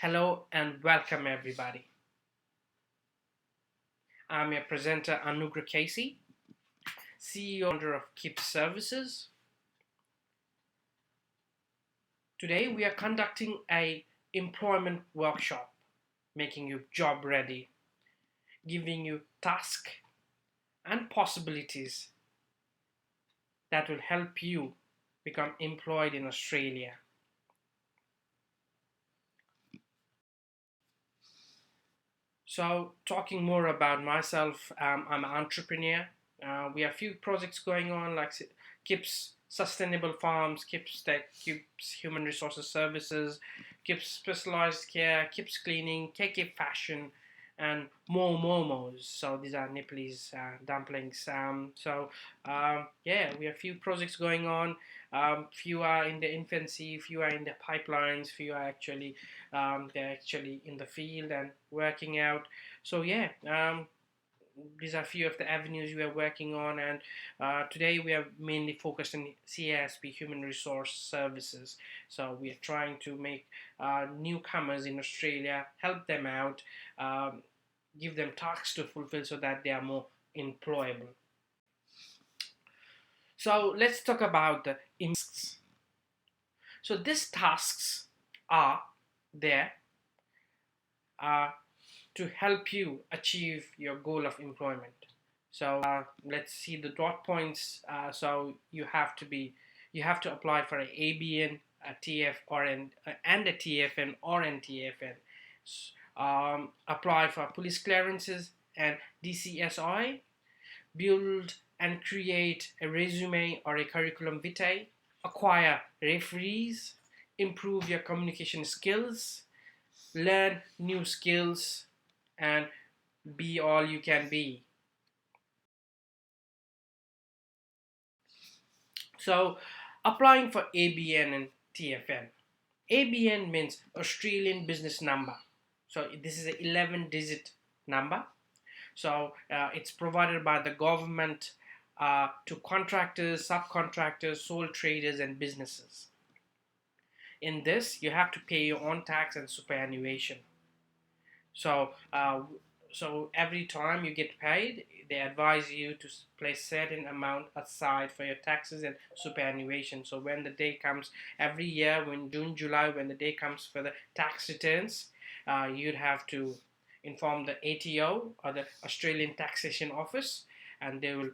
Hello and welcome everybody. I'm your presenter Anugrah Casey, CEO and founder of KIPS Services. Today we are conducting a employment workshop, making you job ready, giving you tasks and possibilities that will help you become employed in Australia. So talking more about myself, I'm an entrepreneur. We have a few projects going on like KIPS Sustainable Farms, KIPS Tech, KIPS Human Resources Services, KIPS Specialized Care, KIPS Cleaning, KK Fashion, and more momos. So these are Nepalese dumplings. Yeah, we have a few projects going on. Few are in the infancy, few are in the pipelines, few are actually they're actually in the field and working out. So yeah, these are a few of the avenues we are working on, and today we are mainly focused on CASP, Human Resource Services. So we are trying to make newcomers in Australia, help them out, give them tasks to fulfill so that they are more employable. So let's talk about the tasks. So these tasks are there uh, to help you achieve your goal of employment. So let's see the dot points. So you have to apply for an ABN, a TF or and a TFN or NTFN. Apply for police clearances and DCSI. Build and create a resume or a curriculum vitae. Acquire referees. Improve your communication skills. Learn new skills and be all you can be. So applying for ABN and TFN. ABN means Australian Business Number. So this is an 11-digit number. So it's provided by the government to contractors, subcontractors, sole traders and businesses. In this, you have to pay your own tax and superannuation. So so every time you get paid, they advise you to place certain amount aside for your taxes and superannuation. So when the day comes every year, when June, July, when the day comes for the tax returns, you'd have to inform the ATO or the Australian Taxation Office, and they will,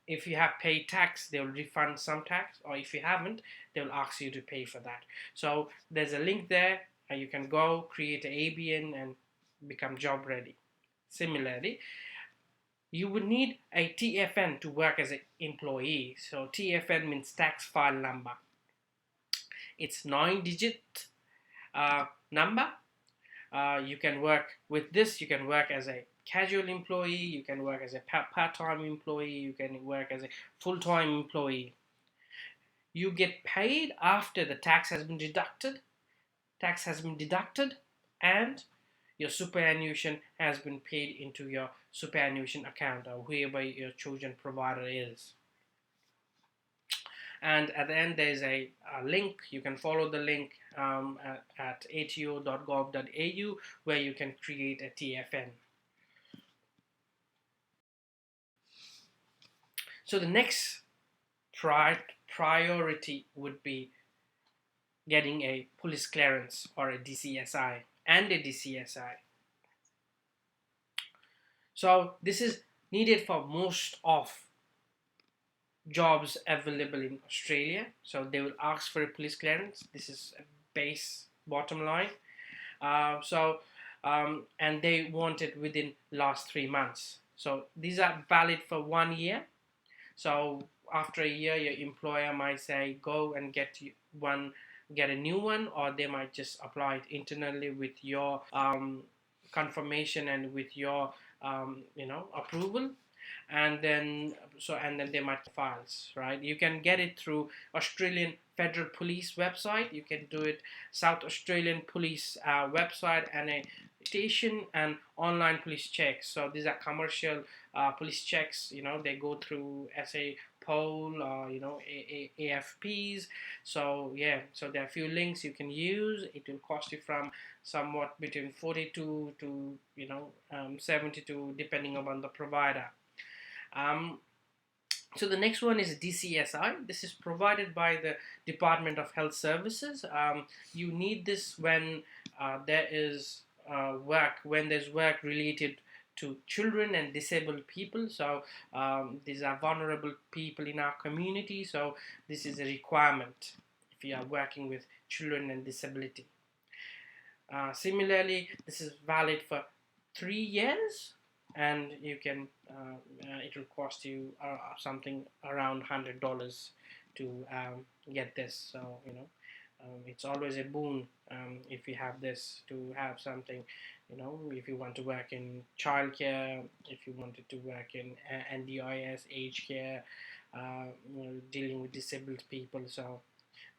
if you have paid tax, they will refund some tax, or if you haven't, they will ask you to pay for that. So there's a link there. You can go create an ABN and become job ready. Similarly, you would need a TFN to work as an employee. So TFN means tax file number. It's 9-digit number. You can work with this. You can work as a casual employee. You can work as a part-time employee. You can work as a full-time employee. You get paid after the tax has been deducted. And your superannuation has been paid into your superannuation account or whoever your chosen provider is. And at the end, there's a link. You can follow the link at ato.gov.au where you can create a TFN. So the next priority would be getting a police clearance or a DCSI and a DCSI. So this is needed for most of jobs available in Australia. So they will ask for a police clearance. This is a bottom line. And they want it within last 3 months. So these are valid for 1 year. So after a year, your employer might say, go and get a new one, or they might just apply it internally with your confirmation and with your approval, and then they might files, right? You can get it through Australian Federal Police website. You can do it South Australian Police website, and a station and online police checks. So these are commercial police checks. They go through SA poll or AFPs. So yeah, so there are a few links you can use. It will cost you from somewhat between 42 to 72, depending upon the provider. um, so the next one is DCSI. This is provided by the Department of Health Services. You need this when there's work related to children and disabled people. So these are vulnerable people in our community. So this is a requirement if you are working with children and disability. Similarly, this is valid for 3 years, and it will cost you something around $100 to get this. So it's always a boon if you have this, to have something. If you want to work in childcare, if you wanted to work in NDIS, aged care, dealing with disabled people. So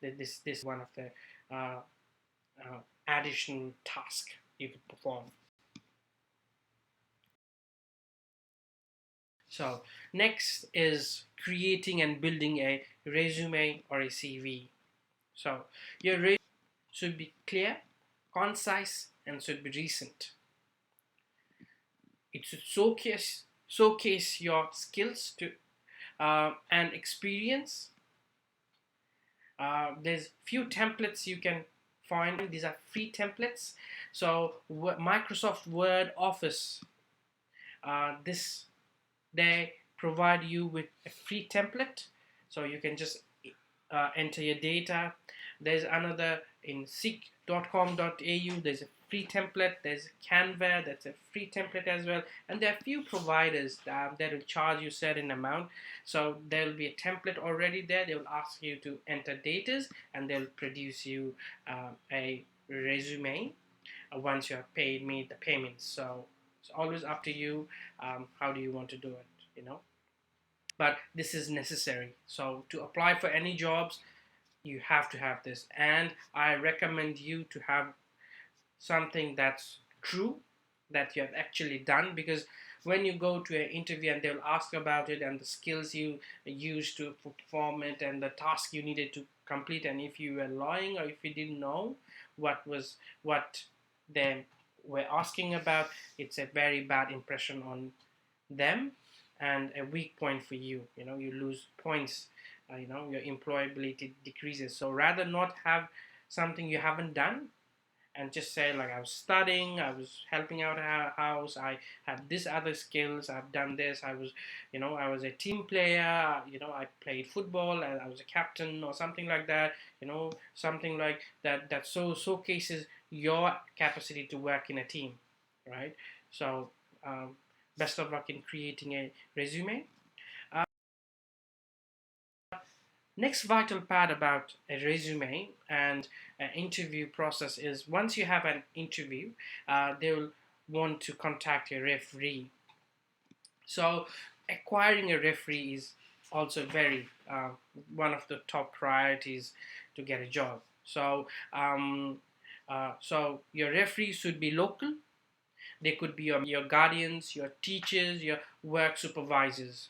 this is one of the uh, additional task you could perform. So next is creating and building a resume or a CV. So your resume should be clear, concise, and should be recent. It should showcase your skills and experience. There's few templates you can find. These are free templates. So Microsoft Word, Office, they provide you with a free template, so you can just enter your data. There's another in seek.com.au. There's a free template. There's Canva, that's a free template as well. And there are few providers that will charge you certain amount. So there will be a template already there. They will ask you to enter data, and they'll produce you a resume once you have made the payments. So it's always up to you. How do you want to do it? But this is necessary. So to apply for any jobs, you have to have this, and I recommend you to have something that's true, that you have actually done, because when you go to an interview and they'll ask about it and the skills you used to perform it and the task you needed to complete, and if you were lying or if you didn't know what they were asking about, it's a very bad impression on them and a weak point for you. You lose points. Your employability decreases. So rather not have something you haven't done, and just say like, I was studying, I was helping out a house, I have this other skills, I've done this, I was a team player, I played football and I was a captain or something like that. Something like that showcases your capacity to work in a team, right? So best of luck in creating a resume. Next vital part about a resume and an interview process is, once you have an interview, they will want to contact a referee. So acquiring a referee is also very one of the top priorities to get a job. So your referee should be local. They could be your guardians, your teachers, your work supervisors,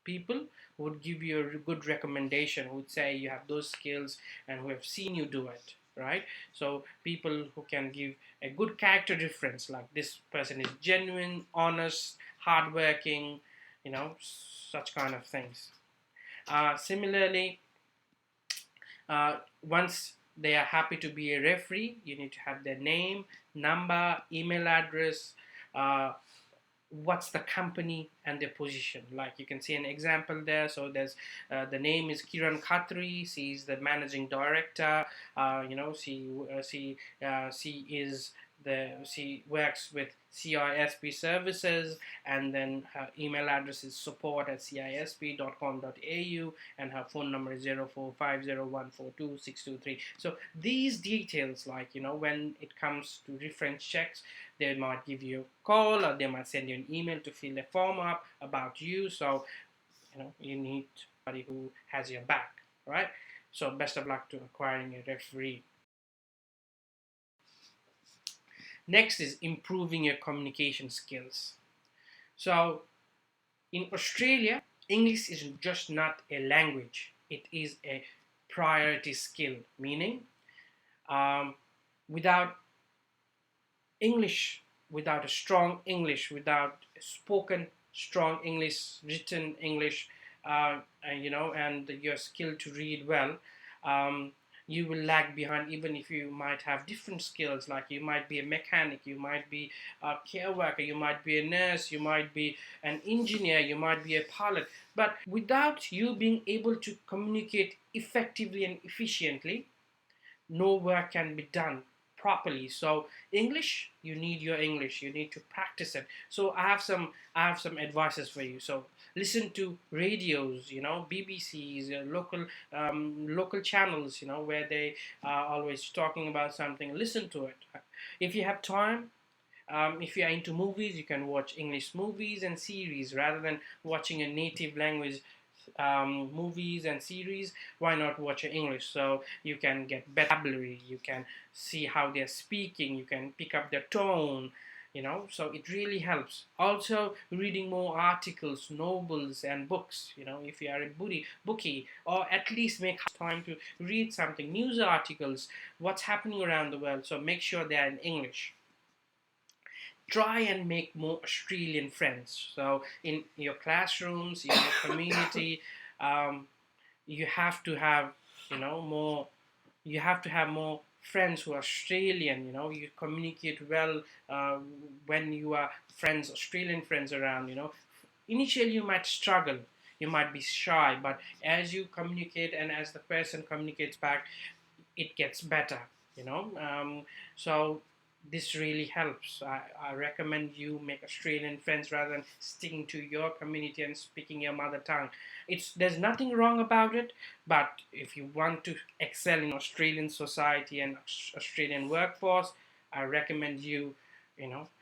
people who would give you a good recommendation, who would say you have those skills and who have seen you do it, right? So people who can give a good character reference, like this person is genuine, honest, hardworking, such kind of things. Similarly, once they are happy to be a referee, you need to have their name, number, email address, what's the company and their position. Like you can see an example there. So there's the name is Kiran Khatri. She's the managing director. She works with CISP services, and then her email address is support@cisp.com.au, and her phone number is 0450142623. So these details, like when it comes to reference checks, they might give you a call or they might send you an email to fill a form up about you. So you need somebody who has your back, right? So best of luck to acquiring a referee. Next is improving your communication skills. So in Australia, English is just not a language, it is a priority skill, meaning um, without English, without a strong English, without spoken strong English, written English, and your skill to read well, um, you will lag behind. Even if you might have different skills, like you might be a mechanic, you might be a care worker, you might be a nurse, you might be an engineer, you might be a pilot. But without you being able to communicate effectively and efficiently, no work can be done properly. So English, you need your English, you need to practice it. So I have some advices for you. So listen to radios, BBC's, local channels, where they are always talking about something. Listen to it. If you have time, if you are into movies, you can watch English movies and series rather than watching a native language movies and series. Why not watch in English? So you can get better vocabulary, you can see how they're speaking, you can pick up their tone, so it really helps. Also, reading more articles, novels, and books, if you are a bookie, or at least make time to read something, news articles, what's happening around the world. So make sure they are in English. Try and make more Australian friends. So in your classrooms, in your community, um, you have to have, more. You have to have more friends who are Australian. You communicate well when you are friends, Australian friends around. Initially you might struggle. You might be shy, but as you communicate and as the person communicates back, it gets better. So this really helps. I recommend you make Australian friends rather than sticking to your community and speaking your mother tongue. There's nothing wrong about it, but if you want to excel in Australian society and Australian workforce, I recommend you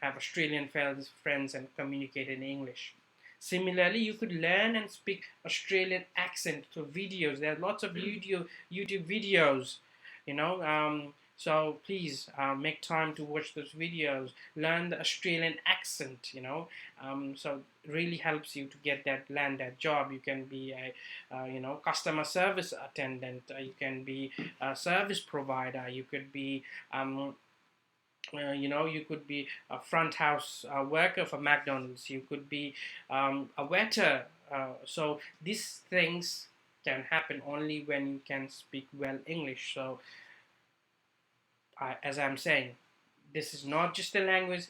have Australian friends and communicate in English. Similarly, you could learn and speak Australian accent through videos. There are lots of YouTube videos, so please make time to watch those videos, learn the Australian accent, so it really helps you to land that job. You can be a customer service attendant, you can be a service provider, you could be you could be a front house worker for McDonald's, you could be a waiter. So these things can happen only when you can speak well English. So as I'm saying, this is not just a language,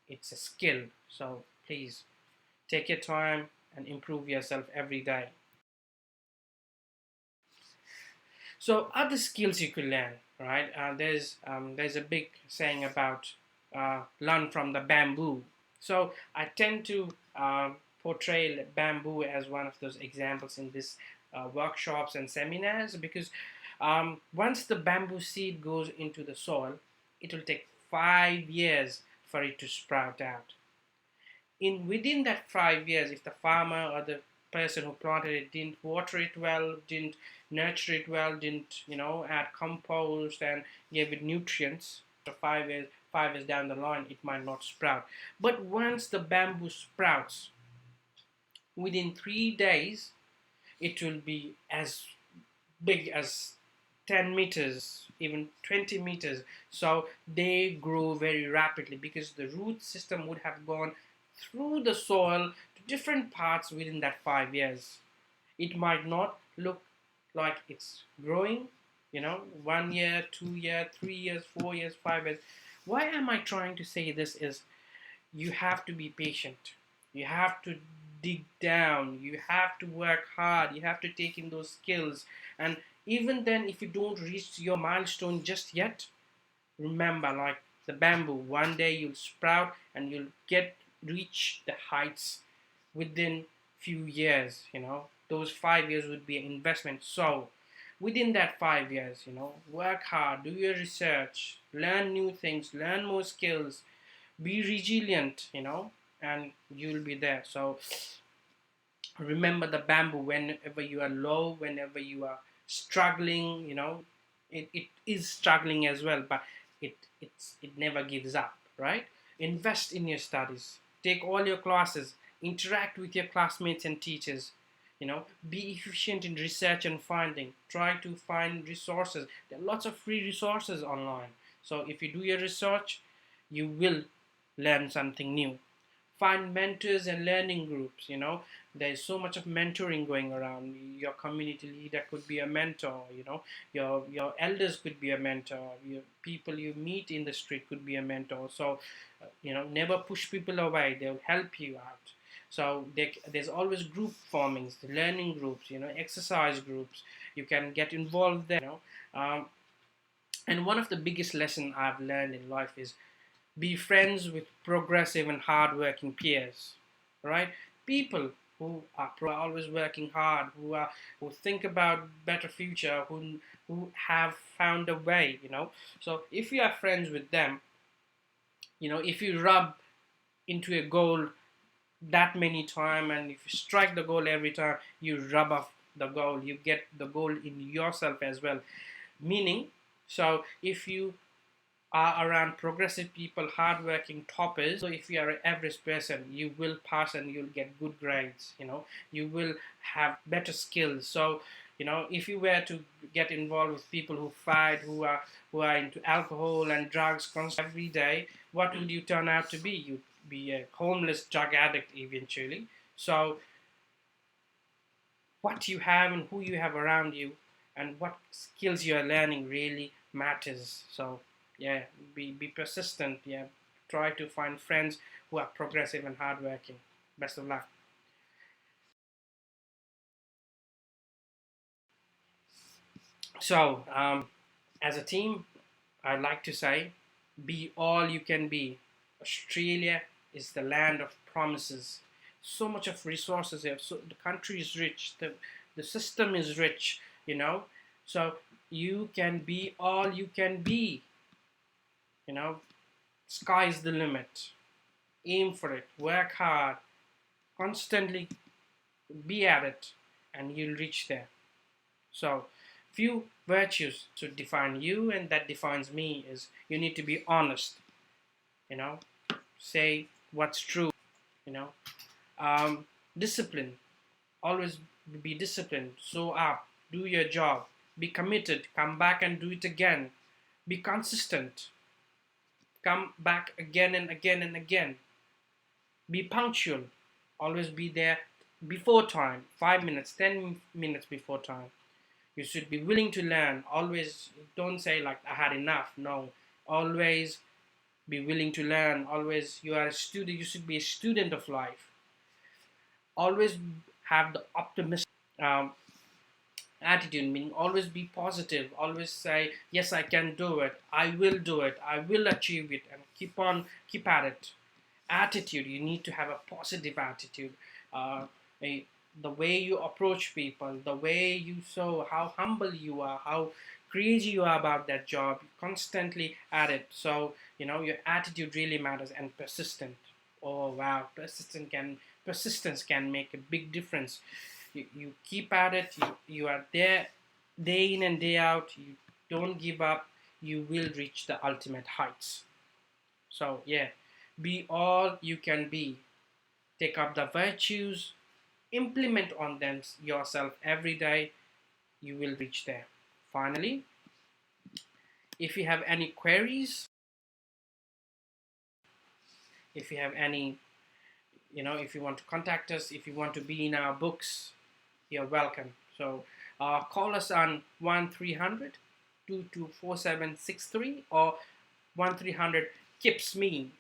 it's a skill. So please take your time and improve yourself every day. So other skills you could learn, right? There's a big saying about learn from the bamboo. So I tend to portray bamboo as one of those examples in this workshops and seminars, because once the bamboo seed goes into the soil, it will take 5 years for it to sprout out. Within that 5 years, if the farmer or the person who planted it didn't water it well, didn't nurture it well, didn't add compost and gave it nutrients, so 5 years down the line, it might not sprout. But once the bamboo sprouts, within 3 days, it will be as big as 10 meters, even 20 meters. So they grow very rapidly because the root system would have gone through the soil to different parts within that 5 years. It might not look like it's growing, 1 year, 2 year, 3 years, 4 years, 5 years. Why am I trying to say this is you have to be patient. You have to dig down. You have to work hard. You have to take in those skills. And even then, if you don't reach your milestone just yet, remember, like the bamboo, one day you'll sprout and you'll reach the heights within few years. Those 5 years would be an investment. So within that 5 years, work hard, do your research, learn new things, learn more skills, be resilient, and you'll be there. So remember the bamboo. Whenever you are low, whenever you are struggling, it is struggling as well, but it never gives up, right? Invest in your studies, take all your classes, interact with your classmates and teachers, be efficient in research and finding, try to find resources. There are lots of free resources online, so if you do your research, you will learn something new. Find mentors and learning groups. There's so much of mentoring going around. Your community leader could be a mentor. Your elders could be a mentor. Your people you meet in the street could be a mentor. So never push people away. They'll help you out. So there's always group formings, the learning groups, exercise groups. You can get involved there. And one of the biggest lessons I've learned in life is be friends with progressive and hardworking peers, right? People who are always working hard, who think about better future, who have found a way. So if you are friends with them, if you rub into a goal that many times, and if you strike the goal every time, you rub off the goal, you get the goal in yourself as well. Meaning, so if you are around progressive people, hardworking toppers. So if you are an average person, you will pass and you'll get good grades. You will have better skills. So if you were to get involved with people who fight, who are into alcohol and drugs constantly every day, what will you turn out to be? You'd be a homeless drug addict eventually. So what you have and who you have around you and what skills you are learning really matters. So yeah, be persistent. Yeah, try to find friends who are progressive and hardworking. Best of luck. So as a team, I'd like to say, be all you can be. Australia is the land of promises. So much of resources here. So the country is rich. The system is rich. So you can be all you can be. Sky's the limit. Aim for it. Work hard. Constantly be at it, and you'll reach there. So few virtues to define you and that defines me is you need to be honest, say what's true, you know discipline, always be disciplined, show up, do your job, be committed, come back and do it again, be consistent, come back again and again and again, be punctual, always be there before time, 5 minutes, 10 minutes before time. You should be willing to learn. Always don't say like I had enough. No, always be willing to learn. Always you are a student. You should be a student of life. Always have the optimistic attitude, meaning always be positive. Always say yes, I can do it. I will do it. I will achieve it, and keep at it. Attitude. You need to have a positive attitude. A The way you approach people, the way you show how humble you are, how crazy you are about that job, constantly at it. So your attitude really matters, and persistent. Oh wow, persistence can make a big difference. You keep at it. You are there day in and day out. You don't give up. You will reach the ultimate heights. So yeah, be all you can be. Take up the virtues, implement on them yourself every day, you will reach there. Finally, if you have any queries, if you have any, if you want to contact us, if you want to be in our books, you're welcome. So call us on 1300 224763 or 1300 KIPS me,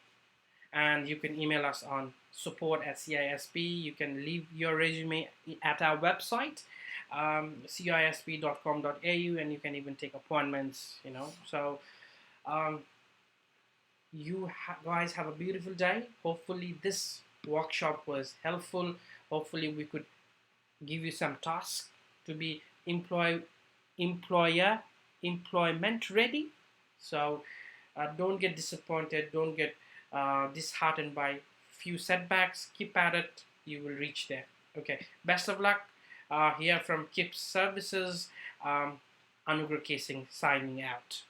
and you can email us on support@CISP. You can leave your resume at our website, cisp.com.au, and you can even take appointments. So you guys have a beautiful day. Hopefully this workshop was helpful. Hopefully we could give you some tasks to be employment ready. So don't get disappointed, don't get disheartened by few setbacks. Keep at it, you will reach there. Okay, best of luck. Here from KIPS Services, Anugrah Casing signing out.